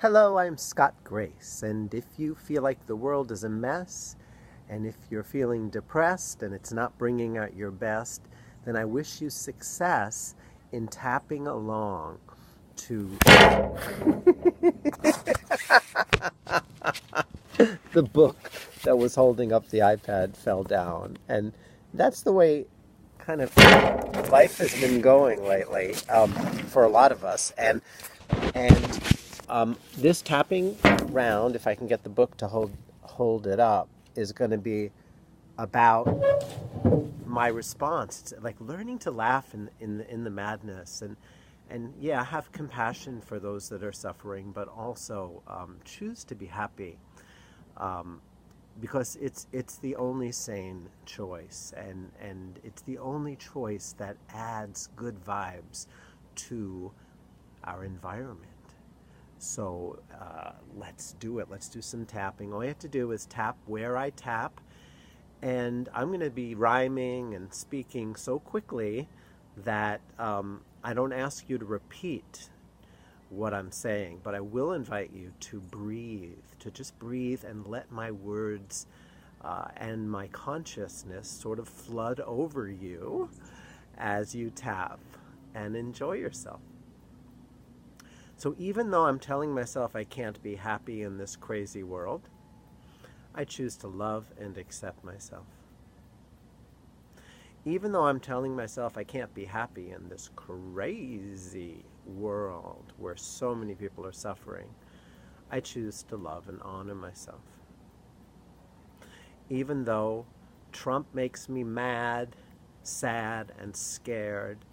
Hello, I'm Scott Grace, and if you feel like the world is a mess, and if you're feeling depressed and it's not bringing out your best, then I wish you success in tapping along to the book that was holding up the iPad fell down. And that's the way kind of life has been going lately for a lot of us. And this tapping round, if I can get the book to hold it up, is going to be about my response. It's like learning to laugh in the madness, and yeah, have compassion for those that are suffering, but also choose to be happy, because it's the only sane choice, and it's the only choice that adds good vibes to our environment. So let's do it. Let's do some tapping. All you have to do is tap where I tap. And I'm going to be rhyming and speaking so quickly that I don't ask you to repeat what I'm saying, but I will invite you to breathe, to just breathe and let my words and my consciousness sort of flood over you as you tap, and enjoy yourself. So even though I'm telling myself I can't be happy in this crazy world, I choose to love and accept myself. Even though I'm telling myself I can't be happy in this crazy world where so many people are suffering, I choose to love and honor myself. Even though Trump makes me mad, sad, and scared,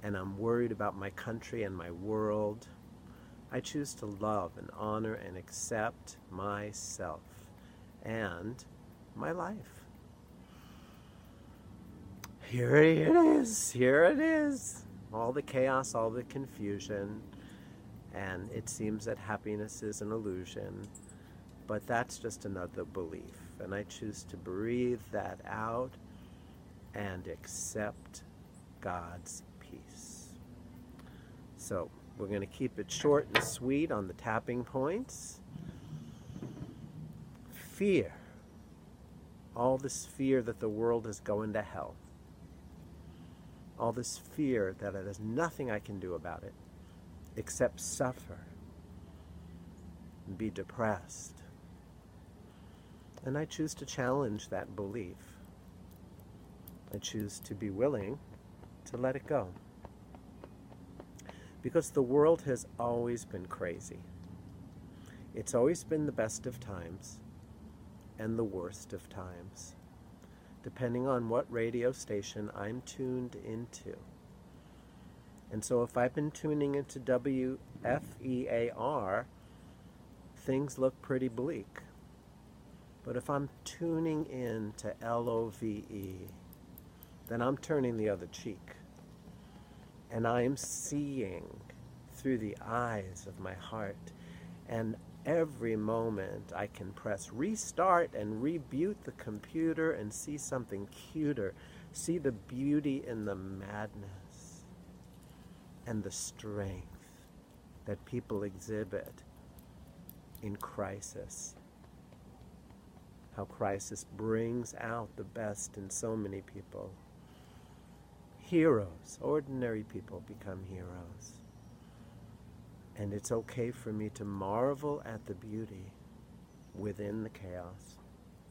and I'm worried about my country and my world, I choose to love and honor and accept myself and my life. Here it is. All the chaos, all the confusion, and it seems that happiness is an illusion, but that's just another belief, and I choose to breathe that out and accept God's peace. So we're going to keep it short and sweet on the tapping points. Fear. All this fear that the world is going to hell. All this fear that there's nothing I can do about it except suffer and be depressed. And I choose to challenge that belief. I choose to be willing to let it go. Because the world has always been crazy. It's always been the best of times and the worst of times, depending on what radio station I'm tuned into. And so if I've been tuning into WFEAR, things look pretty bleak. But if I'm tuning in to LOVE, then I'm turning the other cheek. And I am seeing through the eyes of my heart. And every moment I can press restart and reboot the computer and see something cuter. See the beauty in the madness and the strength that people exhibit in crisis. How crisis brings out the best in so many people. Heroes, ordinary people become heroes. And it's okay for me to marvel at the beauty within the chaos,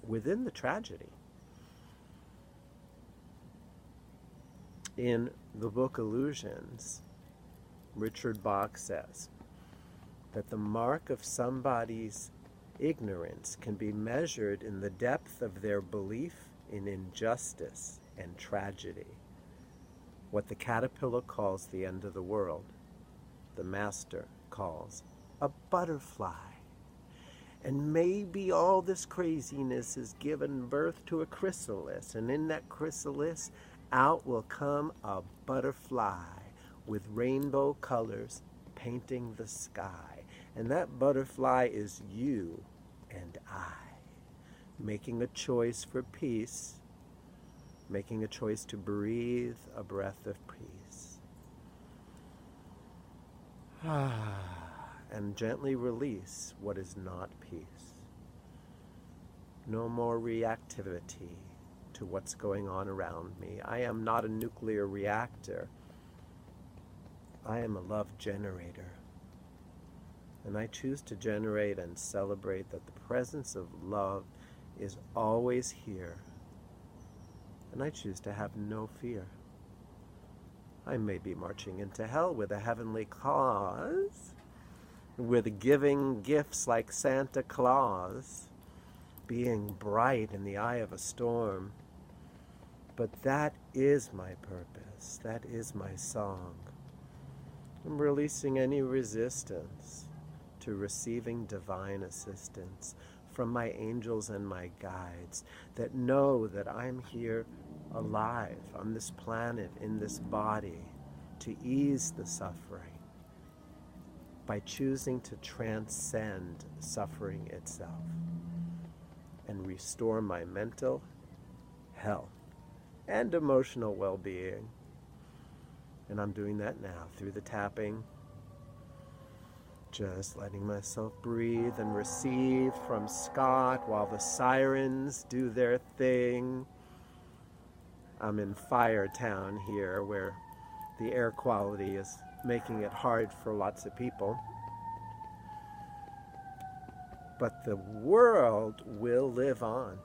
within the tragedy. In the book Illusions, Richard Bach says that the mark of somebody's ignorance can be measured in the depth of their belief in injustice and tragedy. What the caterpillar calls the end of the world, the master calls a butterfly. And maybe all this craziness is given birth to a chrysalis, and in that chrysalis out will come a butterfly with rainbow colors painting the sky. And that butterfly is you and I, making a choice for peace, making a choice to breathe a breath of peace. and gently release what is not peace. No more reactivity to what's going on around me. I am not a nuclear reactor. I am a love generator. And I choose to generate and celebrate that the presence of love is always here. And I choose to have no fear. I may be marching into hell with a heavenly cause, with giving gifts like Santa Claus, being bright in the eye of a storm. But that is my purpose. That is my song. I'm releasing any resistance to receiving divine assistance from my angels and my guides that know that I'm here alive on this planet, in this body, to ease the suffering by choosing to transcend suffering itself and restore my mental health and emotional well-being. And I'm doing that now through the tapping, just letting myself breathe and receive from Scott while the sirens do their thing. I'm in Firetown here, where the air quality is making it hard for lots of people. But the world will live on,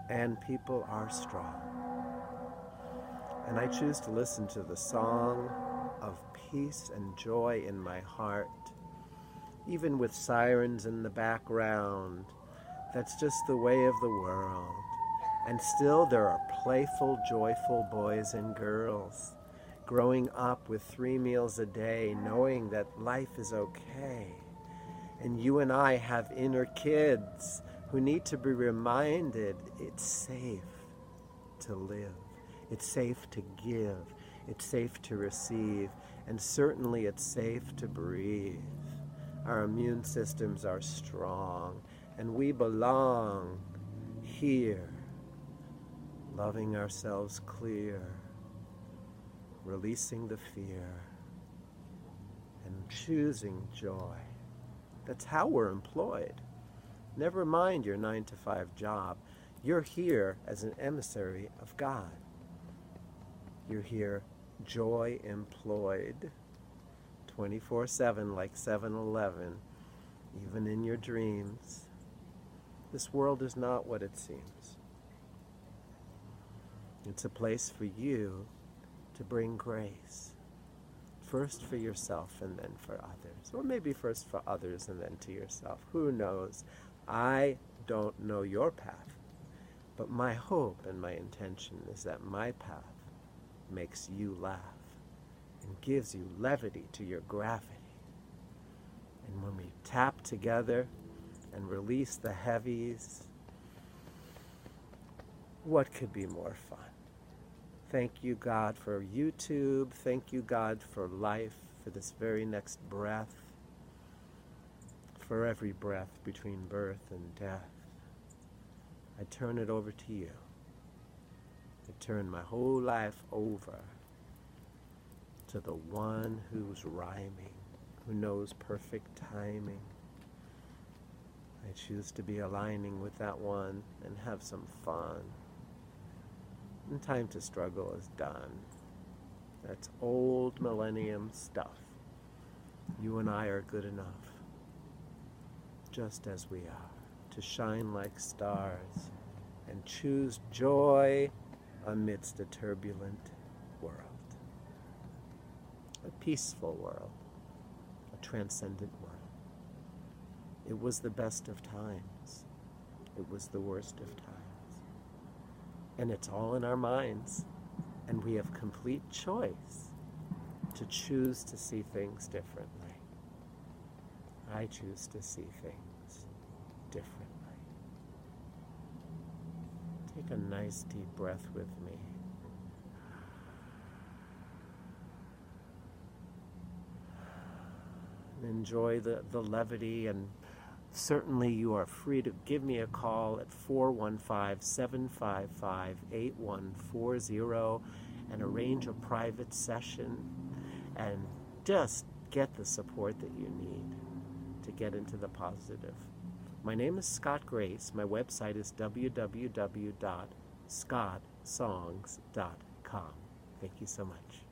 and people are strong. And I choose to listen to the song of peace and joy in my heart, even with sirens in the background. That's just the way of the world. And still there are playful, joyful boys and girls growing up with 3 meals a day, knowing that life is okay. And you and I have inner kids who need to be reminded it's safe to live. It's safe to give. It's safe to receive. And certainly it's safe to breathe. Our immune systems are strong. And we belong here, loving ourselves clear, releasing the fear, and choosing joy. That's how we're employed. Never mind your 9-to-5 job. You're here as an emissary of God. You're here joy employed 24/7 like 7-Eleven, even in your dreams. This world is not what it seems. It's a place for you to bring grace. First for yourself and then for others. Or maybe first for others and then to yourself. Who knows? I don't know your path. But my hope and my intention is that my path makes you laugh and gives you levity to your gravity. And when we tap together and release the heavies, what could be more fun? Thank you, God, for YouTube. Thank you, God, for life, for this very next breath, for every breath between birth and death. I turn it over to you. I turn my whole life over to the one who's rhyming, who knows perfect timing. I choose to be aligning with that one and have some fun. And time to struggle is done. That's old millennium stuff. You and I are good enough, just as we are, to shine like stars and choose joy amidst a turbulent world. A peaceful world, a transcendent world. It was the best of times. It was the worst of times. And it's all in our minds. And we have complete choice to choose to see things differently. I choose to see things differently. Take a nice deep breath with me. And enjoy the levity, and certainly you are free to give me a call at 415-755-8140 and arrange a private session and just get the support that you need to get into the positive. My name is Scott Grace. My website is www.scottsongs.com. Thank you so much.